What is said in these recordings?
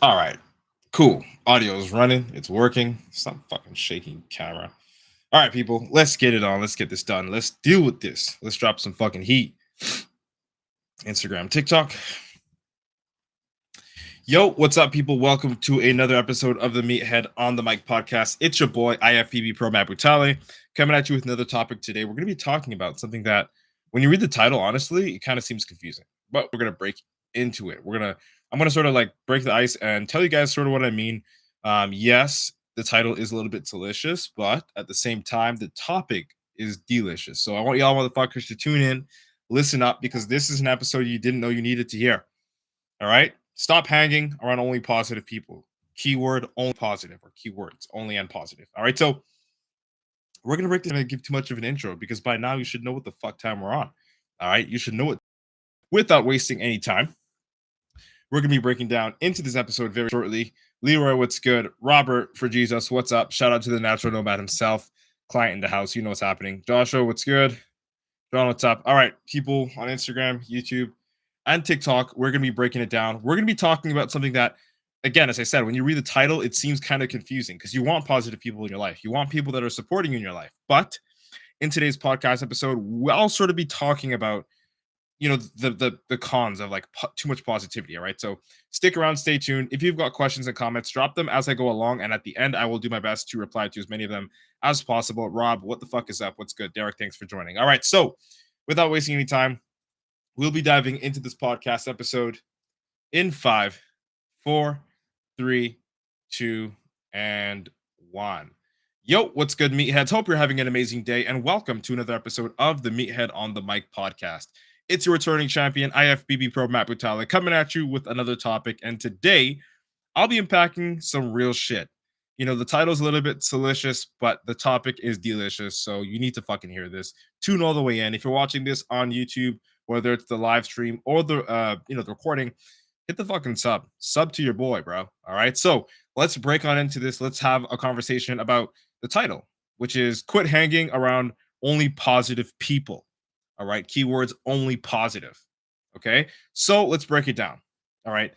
All right, cool. Audio is running. It's working. Stop fucking shaking camera. All right, people, let's get it on. Let's get this done. Let's deal with this. Let's drop some fucking heat. Instagram, TikTok. Yo, what's up, people? Welcome to another episode of the Meathead on the Mic podcast. It's your boy, IFBB PRO coming at you with another topic today. We're going to be talking about something that, when you read the title, honestly, it kind of seems confusing, but we're going to break into it. I'm going to sort of like break the ice and tell you guys sort of what I mean. Yes, the title is a little bit delicious, but at the same time, the topic is delicious. So I want y'all motherfuckers to tune in, listen up, because this is an episode you didn't know you needed to hear. All right? Stop hanging around only positive people. Keyword only positive, or keywords only and positive. All right, so we're gonna break this and give too much of an intro because by now you should know what the fuck time we're on. All right, you should know it without wasting any time. We're gonna be breaking down into this episode very shortly. Leroy, what's good? Robert for Jesus, what's up? Shout out to the Natural Nomad himself, client in the house. You know what's happening. Joshua, what's good? John, what's up? All right, people on Instagram, YouTube, and TikTok, we're going to be breaking it down. We're going to be talking about something that, again, as I said, when you read the title, it seems kind of confusing because you want positive people in your life. You want people that are supporting you in your life. But in today's podcast episode, we'll sort of be talking about, the cons of like too much positivity. All right. So stick around, stay tuned. If you've got questions and comments, drop them as I go along. And at the end, I will do my best to reply to as many of them as possible. Rob, what the fuck is up? What's good? Derek, thanks for joining. All right. So without wasting any time, we'll be diving into this podcast episode in 5, 4, 3, 2, and 1. Yo, what's good, Meatheads? Hope you're having an amazing day, and welcome to another episode of the Meathead on the Mic podcast. It's your returning champion, IFBB PRO Matt Butala, coming at you with another topic, and today I'll be unpacking some real shit. You know, the title's a little bit salacious, but the topic is delicious, so you need to fucking hear this. Tune all the way in. If you're watching this on YouTube, whether it's the live stream or the recording, hit the fucking sub to your boy, bro. All right, so let's break on into this. Let's have a conversation about the title, which is quit hanging around only positive people. All right, keywords only positive. Okay, so let's break it down. All right,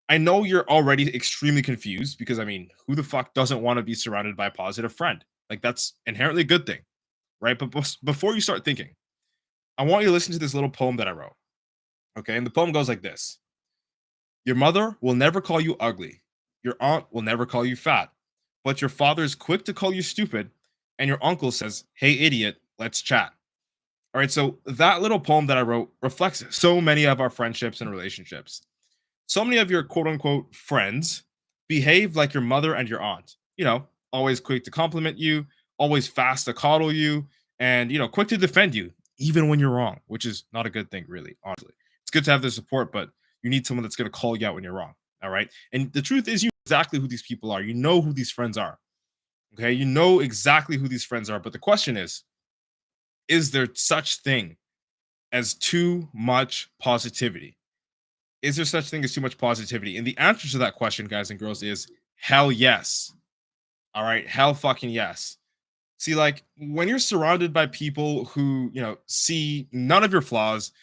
I know you're already extremely confused because, I mean, who the fuck doesn't want to be surrounded by a positive friend? Like, that's inherently a good thing, right? But before you start thinking, I want you to listen to this little poem that I wrote. Okay, and the poem goes like this. Your mother will never call you ugly. Your aunt will never call you fat. But your father is quick to call you stupid. And your uncle says, hey, idiot, let's chat. All right, so that little poem that I wrote reflects so many of our friendships and relationships. So many of your quote unquote friends behave like your mother and your aunt. You know, always quick to compliment you, always fast to coddle you, and, quick to defend you, even when you're wrong, which is not a good thing, really, honestly. It's good to have their support, but you need someone that's going to call you out when you're wrong. All right. And the truth is, you know exactly who these people are. You know who these friends are. Okay. You know exactly who these friends are. But the question is there such thing as too much positivity? Is there such thing as too much positivity? And the answer to that question, guys and girls, is hell yes. All right. Hell fucking yes. See, like when you're surrounded by people who, see none of your flaws,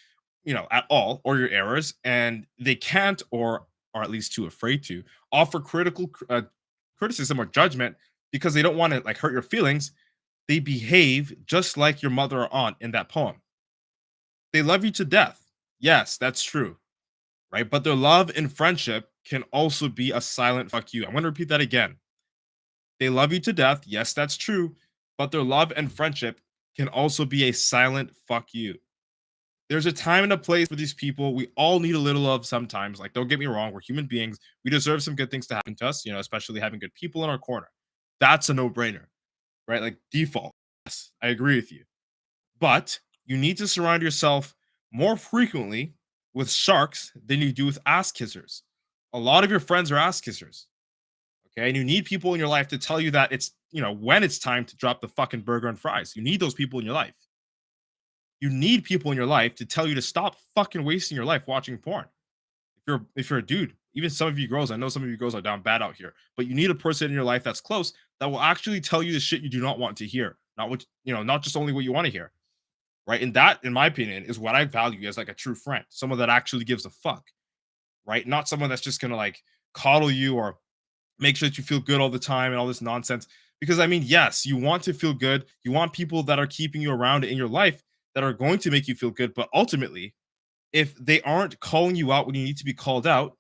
at all, or your errors, and they can't, or are at least too afraid to offer criticism or judgment because they don't want to like hurt your feelings, they behave just like your mother or aunt in that poem. They love you to death. Yes, that's true. Right? But their love and friendship can also be a silent fuck you. I'm going to repeat that again. They love you to death. Yes, that's true. But their love and friendship can also be a silent fuck you. There's a time and a place for these people. We all need a little love sometimes. Like, don't get me wrong. We're human beings. We deserve some good things to happen to us, especially having good people in our corner. That's a no-brainer, right? Like, default. Yes, I agree with you. But you need to surround yourself more frequently with sharks than you do with ass kissers. A lot of your friends are ass kissers. Okay. And you need people in your life to tell you that it's, when it's time to drop the fucking burger and fries. You need those people in your life. You need people in your life to tell you to stop fucking wasting your life watching porn. If you're a dude, even some of you girls, I know some of you girls are down bad out here, but you need a person in your life that's close that will actually tell you the shit you do not want to hear. Not just only what you want to hear. Right. And that, in my opinion, is what I value as like a true friend, someone that actually gives a fuck. Right. Not someone that's just gonna like coddle you or make sure that you feel good all the time and all this nonsense. Because I mean, yes, you want to feel good. You want people that are keeping you around in your life that are going to make you feel good. But ultimately, if they aren't calling you out when you need to be called out,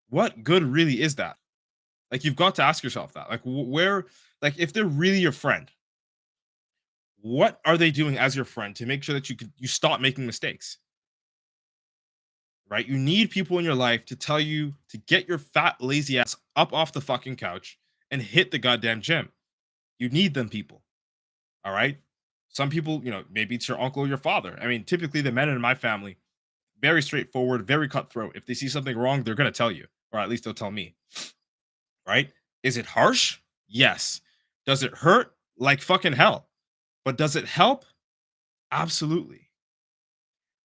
what good really is that? Like, you've got to ask yourself that. Like, where, like, if they're really your friend, what are they doing as your friend to make sure that you stop making mistakes? Right? You need people in your life to tell you to get your fat, lazy ass up off the fucking couch and hit the goddamn gym. You need them people. All right. Some people, maybe it's your uncle or your father. I mean, typically the men in my family, very straightforward, very cutthroat. If they see something wrong, they're going to tell you, or at least they'll tell me. Right? Is it harsh? Yes. Does it hurt? Like fucking hell. But does it help? Absolutely.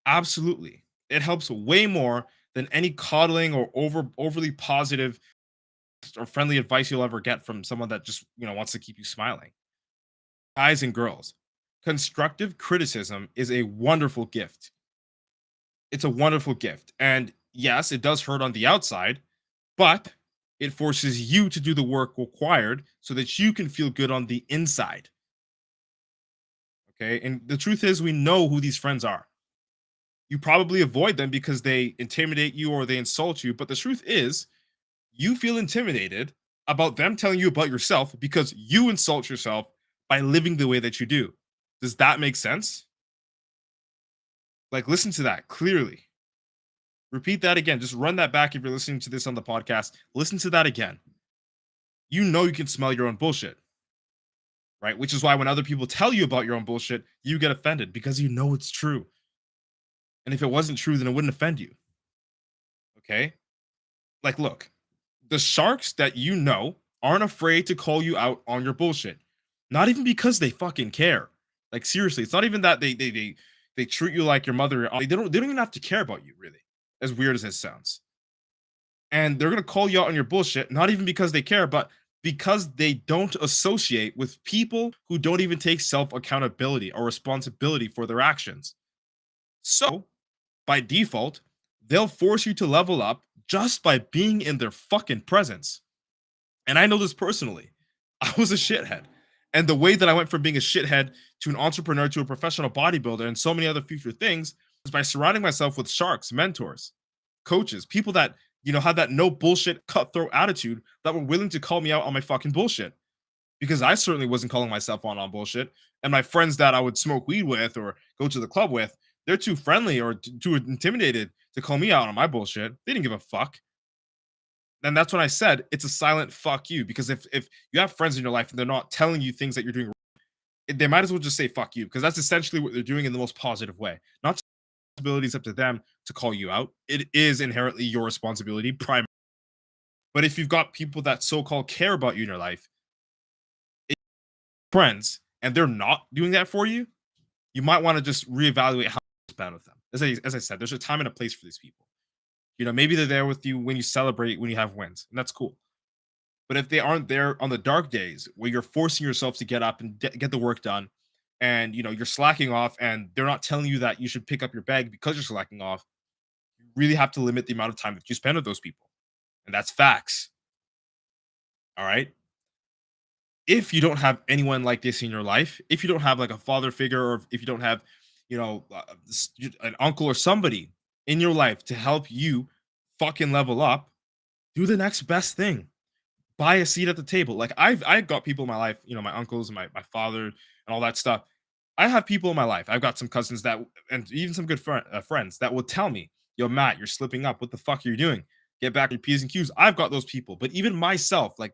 Absolutely. It helps way more than any coddling or overly positive or friendly advice you'll ever get from someone that just, wants to keep you smiling. Guys and girls, constructive criticism is a wonderful gift. It's a wonderful gift. And yes, it does hurt on the outside, but it forces you to do the work required so that you can feel good on the inside. Okay. And the truth is, we know who these friends are. You probably avoid them because they intimidate you or they insult you. But the truth is, you feel intimidated about them telling you about yourself because you insult yourself by living the way that you do. Does that make sense? Like, listen to that clearly. Repeat that again. Just run that back if you're listening to this on the podcast. Listen to that again. You know you can smell your own bullshit, right? Which is why when other people tell you about your own bullshit, you get offended because you know it's true. And if it wasn't true, then it wouldn't offend you. Okay? Like, look, the sharks that you know aren't afraid to call you out on your bullshit. Not even because they fucking care. Like, seriously, it's not even that they treat you like your mother. They don't even have to care about you, really. As weird as it sounds. And they're gonna call you out on your bullshit, not even because they care, but because they don't associate with people who don't even take self accountability or responsibility for their actions. So, by default, they'll force you to level up just by being in their fucking presence. And I know this personally. I was a shithead. And the way that I went from being a shithead to an entrepreneur to a professional bodybuilder and so many other future things was by surrounding myself with sharks, mentors, coaches, people that, had that no bullshit cutthroat attitude that were willing to call me out on my fucking bullshit. Because I certainly wasn't calling myself on bullshit. And my friends that I would smoke weed with or go to the club with, they're too friendly or too intimidated to call me out on my bullshit. They didn't give a fuck. And that's when I said it's a silent fuck you. Because if you have friends in your life and they're not telling you things that you're doing, they might as well just say fuck you, because that's essentially what they're doing in the most positive way. Not responsibility is up to them to call you out. It is inherently your responsibility, prime. But if you've got people that so-called care about you in your life, friends, and they're not doing that for you, you might want to just reevaluate how you spend with them. As I said, there's a time and a place for these people. Maybe they're there with you when you celebrate, when you have wins, and that's cool. But if they aren't there on the dark days where you're forcing yourself to get up and get the work done, and you're slacking off, and they're not telling you that you should pick up your bag because you're slacking off, you really have to limit the amount of time that you spend with those people, and that's facts. All right. If you don't have anyone like this in your life, if you don't have like a father figure, or if you don't have, an uncle or somebody in your life to help you fucking level up, do the next best thing. Buy a seat at the table. Like, I've got people in my life, my uncles and my father and all that stuff. I have people in my life. I've got some cousins that, and even some good friends that will tell me, "Yo, Matt, you're slipping up. What the fuck are you doing? Get back your P's and Q's." I've got those people, but even myself, like,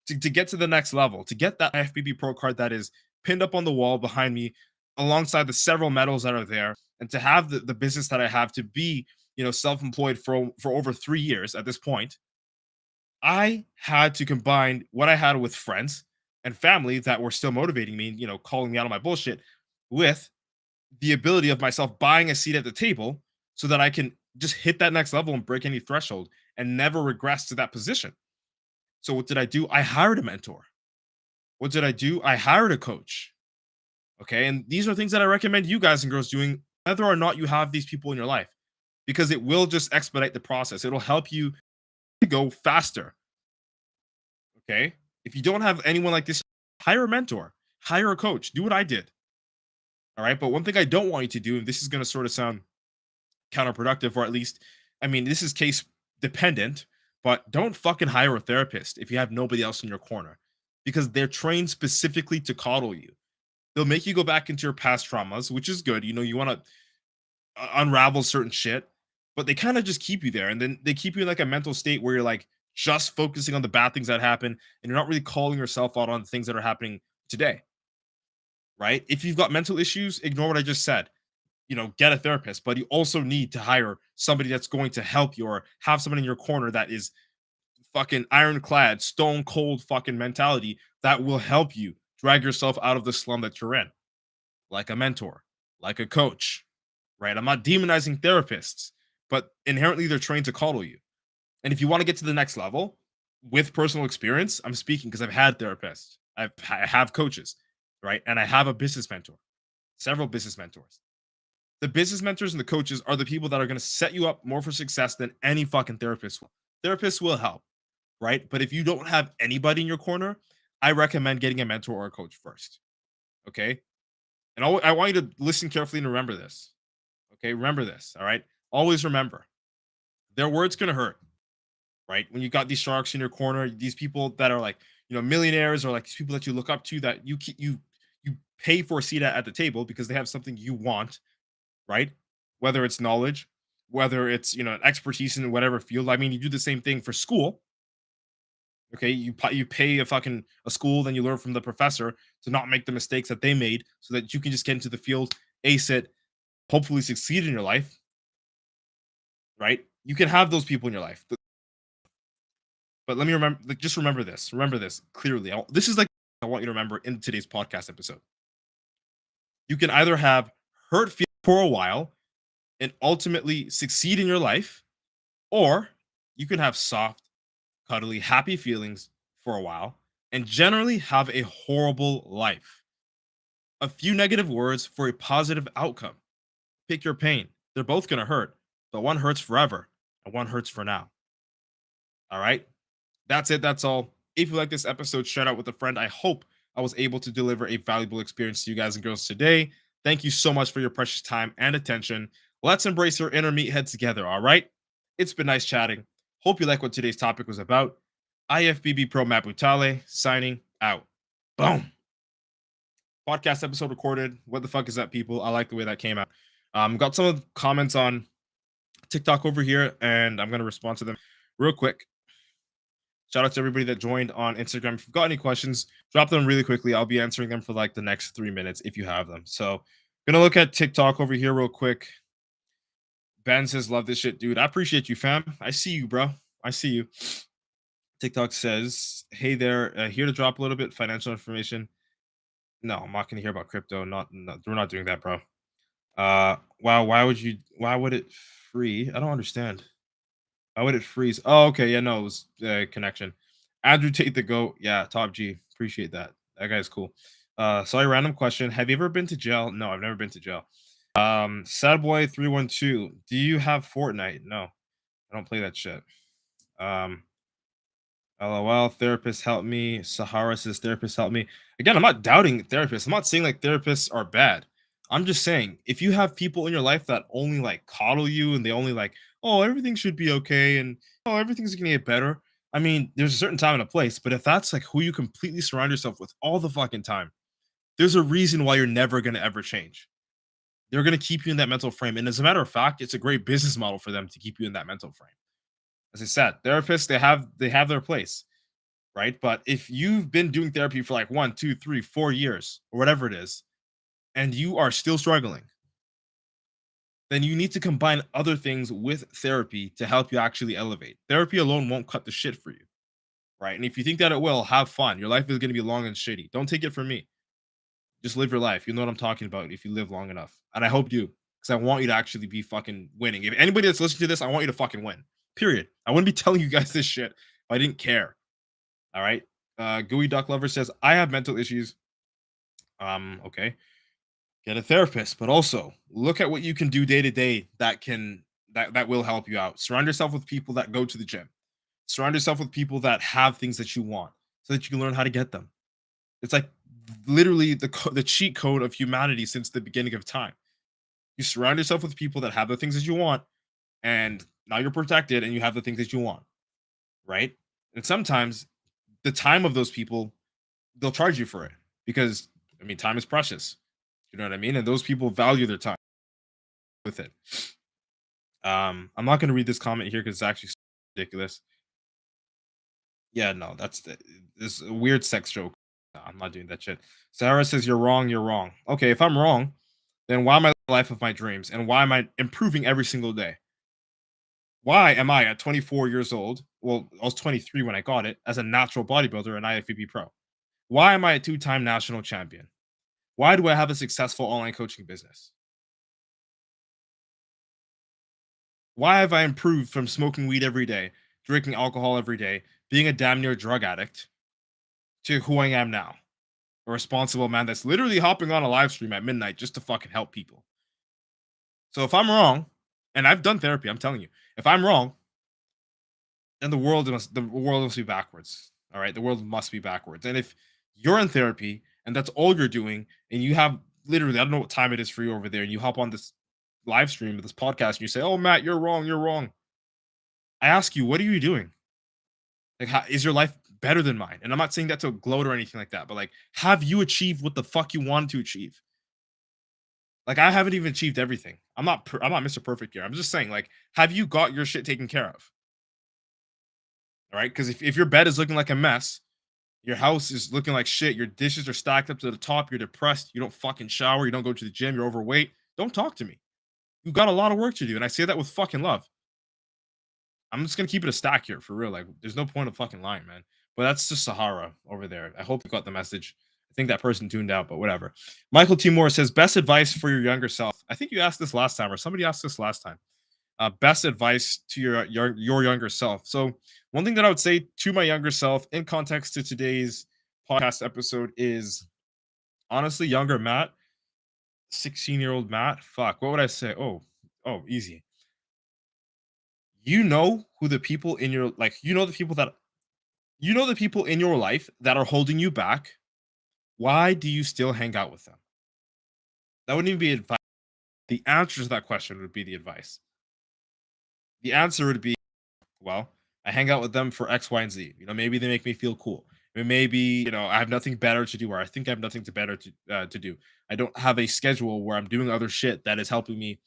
to get to the next level, to get that IFBB Pro card that is pinned up on the wall behind me, alongside the several medals that are there, and to have the business that I have, to be, self-employed for over 3 years at this point, I had to combine what I had with friends and family that were still motivating me, calling me out on my bullshit, with the ability of myself buying a seat at the table so that I can just hit that next level and break any threshold and never regress to that position. So what did I do? I hired a mentor. What did I do? I hired a coach. Okay. And these are things that I recommend you guys and girls doing, whether or not you have these people in your life, because it will just expedite the process. It'll help you to go faster. Okay. If you don't have anyone like this, hire a mentor, hire a coach, do what I did. All right. But one thing I don't want you to do, and this is going to sort of sound counterproductive, or at least, I mean, this is case dependent, but don't fucking hire a therapist if you have nobody else in your corner because they're trained specifically to coddle you. They'll make you go back into your past traumas, which is good. You know, you want to unravel certain shit, but they kind of just keep you there. And then they keep you in like a mental state where you're like just focusing on the bad things that happen and you're not really calling yourself out on things that are happening today, right? If you've got mental issues, ignore what I just said. You know, get a therapist, but you also need to hire somebody that's going to help you or have someone in your corner that is fucking ironclad, stone cold fucking mentality that will help you drag yourself out of the slum that you're in, like a mentor, like a coach, right? I'm not demonizing therapists, but inherently they're trained to coddle you. And if you want to get to the next level with personal experience, I'm speaking because I've had therapists, I have coaches, right? And I have a business mentor, several business mentors. The business mentors and the coaches are the people that are going to set you up more for success than any fucking therapist will. Therapists will help, right? But if you don't have anybody in your corner, I recommend getting a mentor or a coach first. Okay. And I want you to listen carefully and remember this. Okay. Remember this. All right. Always remember their words going to hurt, right? When you got these sharks in your corner, these people that are like, you know, millionaires or like these people that you look up to that you pay for a seat at the table because they have something you want, right? Whether it's knowledge, whether it's, you know, an expertise in whatever field. I mean, you do the same thing for school. Okay, you pay a school, then you learn from the professor to not make the mistakes that they made, so that you can just get into the field, ace it, hopefully succeed in your life. Right? You can have those people in your life, but let me remember. Like, just remember this. Remember this clearly. This is like I want you to remember in today's podcast episode. You can either have hurt feelings for a while and ultimately succeed in your life, or you can have soft, cuddly, happy feelings for a while and generally have a horrible life. A few negative words for a positive outcome. Pick your pain. They're both going to hurt, but one hurts forever and one hurts for now. All right. That's it. That's all. If you like this episode, share it out with a friend. I hope I was able to deliver a valuable experience to you guys and girls today. Thank you so much for your precious time and attention. Let's embrace our inner meathead together. All right. It's been nice chatting. Hope you like what today's topic was about. IFBB Pro Matt Butale signing out. Boom. Podcast episode recorded. What the fuck is that, people? I like the way that came out. Got some of the comments on TikTok over here, and I'm going to respond to them real quick. Shout out to everybody that joined on Instagram. If you've got any questions, drop them really quickly. I'll be answering them for like the next 3 minutes if you have them. So, gonna look at TikTok over here real quick. Ben says, "Love this shit, dude. I appreciate you, fam. I see you, bro. I see you." TikTok says, "Hey there, here to drop a little bit financial information." No, I'm not gonna hear about crypto. We're not doing that, bro. Wow. Why would it free? I don't understand. Why would it freeze? Oh, okay. Yeah, no, it was connection. Andrew Tate the GOAT. Yeah, top G. Appreciate that. That guy's cool. Sorry, random question. Have you ever been to jail? No, I've never been to jail. Sadboy312. Do you have Fortnite? No, I don't play that shit. LOL, therapist help me. Sahara says therapist help me. Again, I'm not doubting therapists. I'm not saying like therapists are bad. I'm just saying if you have people in your life that only like coddle you and they only like, oh, everything should be okay and oh, everything's gonna get better. I mean, there's a certain time and a place, but if that's like who you completely surround yourself with all the fucking time, there's a reason why you're never gonna ever change. They're gonna keep you in that mental frame. And as a matter of fact, it's a great business model for them to keep you in that mental frame. As I said, therapists, they have their place, right? But if you've been doing therapy for like 1, 2, 3, 4 years or whatever it is, and you are still struggling, then you need to combine other things with therapy to help you actually elevate. Therapy alone won't cut the shit for you, right? And if you think that it will, have fun. Your life is going to be long and shitty. Don't take it from me. Just live your life. You know what I'm talking about if you live long enough. And I hope you, because I want you to actually be fucking winning. If anybody that's listening to this, I want you to fucking win. Period. I wouldn't be telling you guys this shit if I didn't care. All right. Gooey Duck Lover says, I have mental issues. Okay. Get a therapist, but also look at what you can do day to day that will help you out. Surround yourself with people that go to the gym. Surround yourself with people that have things that you want so that you can learn how to get them. It's like literally the cheat code of humanity since the beginning of time. You surround yourself with people that have the things that you want, and now you're protected and you have the things that you want, right? And sometimes the time of those people, they'll charge you for it because I mean, time is precious. You know what I mean? And those people value their time with it. I'm not going to read this comment here because it's actually ridiculous. Yeah, no, this a weird sex joke. No, I'm not doing that shit. Sarah says you're wrong. You're wrong. Okay, if I'm wrong, then why am I the life of my dreams and why am I improving every single day? Why am I at 24 years old? Well, I was 23 when I got it as a natural bodybuilder and IFBB Pro. Why am I a two-time national champion? Why do I have a successful online coaching business? Why have I improved from smoking weed every day, drinking alcohol every day, being a damn near drug addict to who I am now? A responsible man that's literally hopping on a live stream at midnight just to fucking help people. So if I'm wrong, and I've done therapy, I'm telling you, if I'm wrong, then the world must be backwards. All right, the world must be backwards. And if you're in therapy and that's all you're doing, and you have literally, I don't know what time it is for you over there, and you hop on this live stream with this podcast and you say, "Oh, Matt, you're wrong. You're wrong." I ask you, what are you doing? Like, how, is your life better than mine? And I'm not saying that to gloat or anything like that, but like, have you achieved what the fuck you wanted to achieve? Like, I haven't even achieved everything. I'm not Mr. Perfect here. I'm just saying, like, have you got your shit taken care of? All right, because if your bed is looking like a mess, your house is looking like shit, your dishes are stacked up to the top, you're depressed, you don't fucking shower, you don't go to the gym, you're overweight, don't talk to me. You got a lot of work to do, and I say that with fucking love. I'm just gonna keep it a stack here for real. Like, there's no point of fucking lying, man. But that's just Sahara over there. I hope you got the message. I think that person tuned out, but whatever. Michael T. Moore says, best advice for your younger self. I think you asked this last time, or somebody asked this last time. Best advice to your younger self. So, one thing that I would say to my younger self in context to today's podcast episode is honestly, younger Matt, 16-year-old Matt. Fuck, what would I say? Oh, easy. You know who the people in your like, you know the people in your life that are holding you back. Why do you still hang out with them? That wouldn't even be advice. The answer to that question would be the advice. The answer would be, well, I hang out with them for X, Y, and Z. You know, maybe they make me feel cool. Maybe I have nothing better to do, or I think I have nothing to do. I don't have a schedule where I'm doing other shit that is helping me,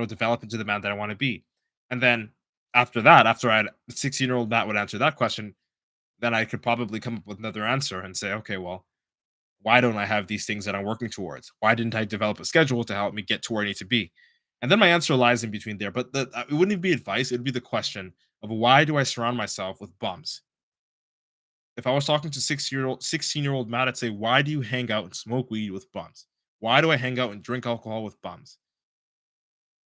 develop into the man that I want to be. And then after that, after I had 16-year-old Matt would answer that question, then I could probably come up with another answer and say, okay, well, why don't I have these things that I'm working towards? Why didn't I develop a schedule to help me get to where I need to be? And then my answer lies in between there. But it wouldn't even be advice. It would be the question of why do I surround myself with bums? If I was talking to 16-year old Matt, I'd say, why do you hang out and smoke weed with bums? Why do I hang out and drink alcohol with bums?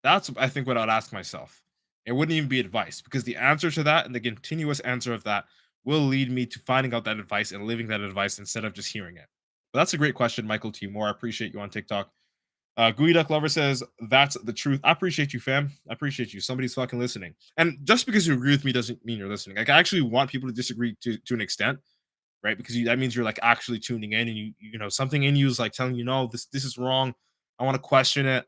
That's, I think, what I'd ask myself. It wouldn't even be advice because the answer to that and the continuous answer of that will lead me to finding out that advice and living that advice instead of just hearing it. But that's a great question, Michael T. Moore. I appreciate you on TikTok. Gooey Duck Lover says, that's the truth. I appreciate you, fam. I appreciate you. Somebody's fucking listening. And just because you agree with me doesn't mean you're listening. Like, I actually want people to disagree to an extent, right? Because that means you're like actually tuning in and something in you is like telling you, no, this is wrong. I want to question it,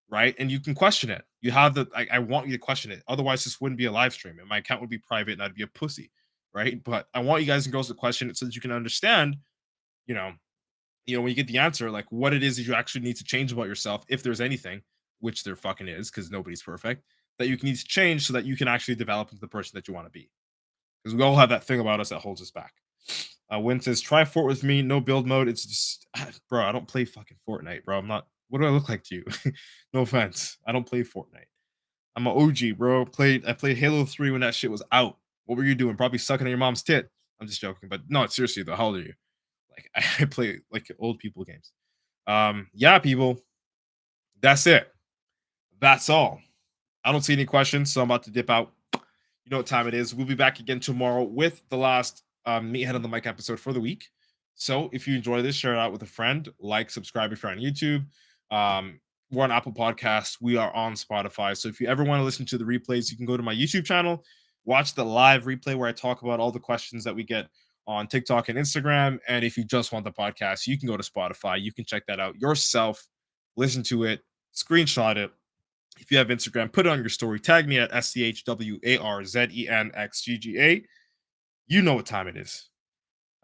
right? And you can question it. You have I want you to question it. Otherwise, this wouldn't be a live stream and my account would be private and I'd be a pussy, right? But I want you guys and girls to question it so that you can understand, you know, when you get the answer, like what it is that you actually need to change about yourself, if there's anything, which there fucking is, because nobody's perfect, that you need to change so that you can actually develop into the person that you want to be. Because we all have that thing about us that holds us back. Win says, try Fort with me, no build mode. It's just, bro, I don't play fucking Fortnite, bro. I'm not, what do I look like to you? No offense. I don't play Fortnite. I'm an OG, bro. I played Halo 3 when that shit was out. What were you doing? Probably sucking at your mom's tit. I'm just joking, but no, seriously though, how old are you? Like, I play like old people games. Yeah, people. That's it. That's all. I don't see any questions, so I'm about to dip out. You know what time it is. We'll be back again tomorrow with the last Meathead on the Mic episode for the week. So if you enjoy this, share it out with a friend. Like, subscribe if you're on YouTube. We're on Apple Podcasts. We are on Spotify. So if you ever want to listen to the replays, you can go to my YouTube channel. watch the live replay where I talk about all the questions that we get on TikTok and Instagram. And if you just want the podcast, you can go to Spotify. You can check that out yourself, listen to it, screenshot it. If you have Instagram, put it on your story. Tag me at SCHWARZENXGGA. You know what time it is.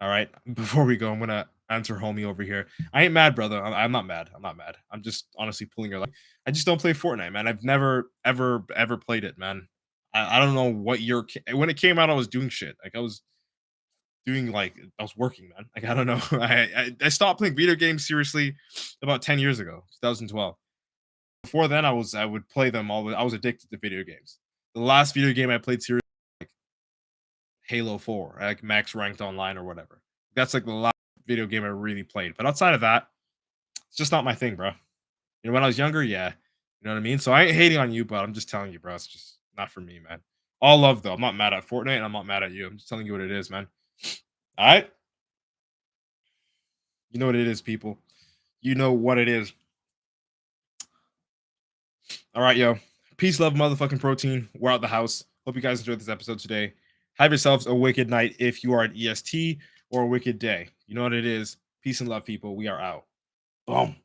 All right. Before we go, I'm gonna answer homie over here. I ain't mad, brother. I'm not mad. I'm not mad. I'm just honestly pulling your leg. I just don't play Fortnite, man. I've never ever played it, man. I don't know what year when it came out. I was doing shit. Like I was doing like I was working, man. Like I don't know. I stopped playing video games seriously about 10 years ago, 2012. Before then, I would play them all. I was addicted to video games. The last video game I played seriously, like Halo 4, like max ranked online or whatever. That's like the last video game I really played. But outside of that, it's just not my thing, bro. You know, when I was younger, yeah. You know what I mean? So I ain't hating on you, but I'm just telling you, bro. It's just not for me, man. All love though. I'm not mad at Fortnite and I'm not mad at you. I'm just telling you what it is, man. All right. You know what it is, people. You know what it is. All right, yo. Peace, love, motherfucking protein. We're out the house. Hope you guys enjoyed this episode today. Have yourselves a wicked night if you are an EST or a wicked day. You know what it is. Peace and love, people. We are out. Boom.